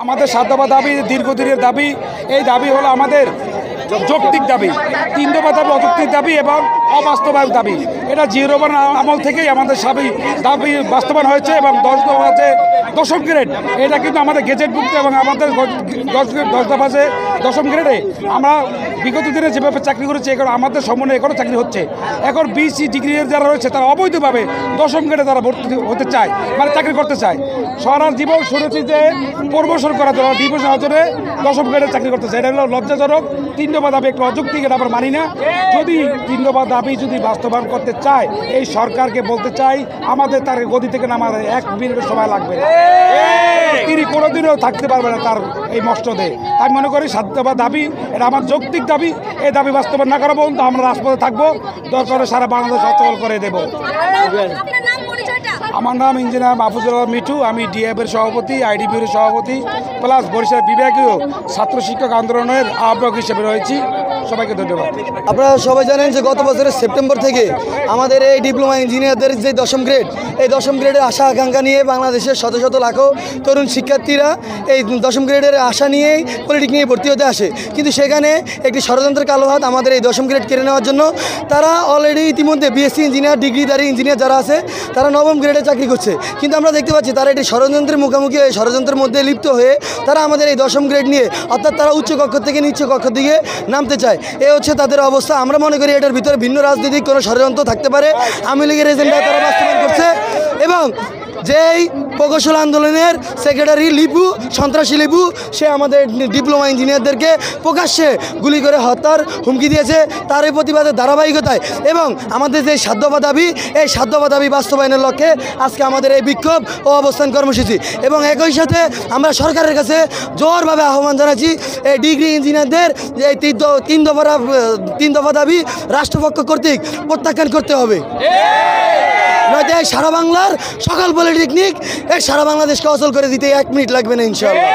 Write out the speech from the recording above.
আমাদের ৭ দফা দাবি দীর্ঘদিনের দাবি। এই দাবি হলো আমাদের যৌক্তিক দাবি। ৩ দফা দাবি অযৌক্তিক দাবি এবং অবাস্তবায়ক দাবি। এটা জিরো ওয়ান আমল থেকেই আমাদের দাবি বাস্তবায়ন হয়েছে এবং 10 দফা আছে 10ম গ্রেড। এটা কিন্তু আমাদের গেজেটভুক্ত এবং আমাদের 10 দফা আছে 10ম গ্রেডে। আমরা বিগত দিনে যেভাবে চাকরি করেছি এখন আমাদের সমন্বয়ে এখনও চাকরি হচ্ছে। এখন বিসি ডিগ্রি যারা রয়েছে তারা অবৈধভাবে 10ম গ্রেডে তারা ভর্তি হতে চায়, মানে চাকরি করতে চায়। সারা জীবন শুনেছি যে প্রমোশন করার জন্য ডিভিশন জন্য 10ম গ্রেডে চাকরি করতে চায়। এটা হলো লজ্জাজনক। 3 দফা দাবি একটু অযৌক্তিক, এটা আমরা মানি না। যদি 3 দফা দাবি যদি বাস্তবায়ন করতে চায়, এই সরকারকে বলতে চাই আমাদের তার গদি থেকে নামার 1 মিনিটের সময় লাগবে না। তিনি কোনোদিনও থাকতে পারবে না তার এই মসনদে। আমি মনে করি 7 দফা দাবি এটা আমার যৌক্তিক দাবি। এই দাবি বাস্তবায়ন না করা পর্যন্ত আমরা রাজপথে থাকবো, দরকারে সারা বাংলাদেশ অচল করে দেব। আমার নাম ইঞ্জিনিয়ার মাহফুজুল আলম মিঠু। আমি ডিএফের সভাপতি, আইডিপির সভাপতি, প্লাস বরিশাল বিভাগীয় ছাত্র শিক্ষক আন্দোলনের আহ্বায়ক হিসেবে রয়েছি। সবাইকে ধন্যবাদ। আপনারা সবাই জানেন যে গত বছরের সেপ্টেম্বর থেকে আমাদের এই ডিপ্লোমা ইঞ্জিনিয়ারদের যে 10ম গ্রেড, এই 10ম গ্রেডের আশা আকাঙ্ক্ষা নিয়ে বাংলাদেশের শত শত লাখো তরুণ শিক্ষার্থীরা এই 10ম গ্রেডের আশা নিয়েই পলিটেকনিকে নিয়ে ভর্তি হতে আসে। কিন্তু সেখানে একটি ষড়যন্ত্রের কালো হাত আমাদের এই 10ম গ্রেড কেড়ে নেওয়ার জন্য। তারা অলরেডি ইতিমধ্যে বিএসসি ইঞ্জিনিয়ার, ডিগ্রিধারী ইঞ্জিনিয়ার যারা আছে তারা 9ম গ্রেডে চাকরি করছে। কিন্তু আমরা দেখতে পাচ্ছি তারা একটি ষড়যন্ত্রের মুখোমুখি, এই ষড়যন্ত্রের মধ্যে লিপ্ত হয়ে তারা আমাদের এই 10ম গ্রেড নিয়ে, অর্থাৎ তারা উচ্চ কক্ষ থেকে নিচ্চ কক্ষের দিকে নামতে চায়। এ হচ্ছে তাদের অবস্থা। আমরা মনে করি এটার ভিতরে ভিন্ন রাজনৈতিক কোনো ষড়যন্ত্র থাকতে পারে। আওয়ামী লীগের এজেন্ডা তারা বাস্তবায়ন করছে এবং যেই প্রকৌশল আন্দোলনের সেক্রেটারি লিপু, সন্ত্রাসী লিপু, সে আমাদের ডিপ্লোমা ইঞ্জিনিয়ারদেরকে প্রকাশ্যে গুলি করে হত্যার হুমকি দিয়েছে। তার এই প্রতিবাদের ধারাবাহিকতায় এবং আমাদের যে 7 দফা দাবি, এই 7 দফা দাবি বাস্তবায়নের লক্ষ্যে আজকে আমাদের এই বিক্ষোভ ও অবস্থান কর্মসূচি। এবং একই সাথে আমরা সরকারের কাছে জোরভাবে আহ্বান জানাচ্ছি এই ডিগ্রি ইঞ্জিনিয়ারদের যে এই 3 দফা দাবি রাষ্ট্রপক্ষ কর্তৃক প্রত্যাখ্যান করতে হবে। নয়তো এই সারা বাংলার সকল পলিটেকনিক, এই সারা বাংলাদেশকে অচল করে দিতে 1 মিনিট লাগবে না ইনশাআল্লাহ।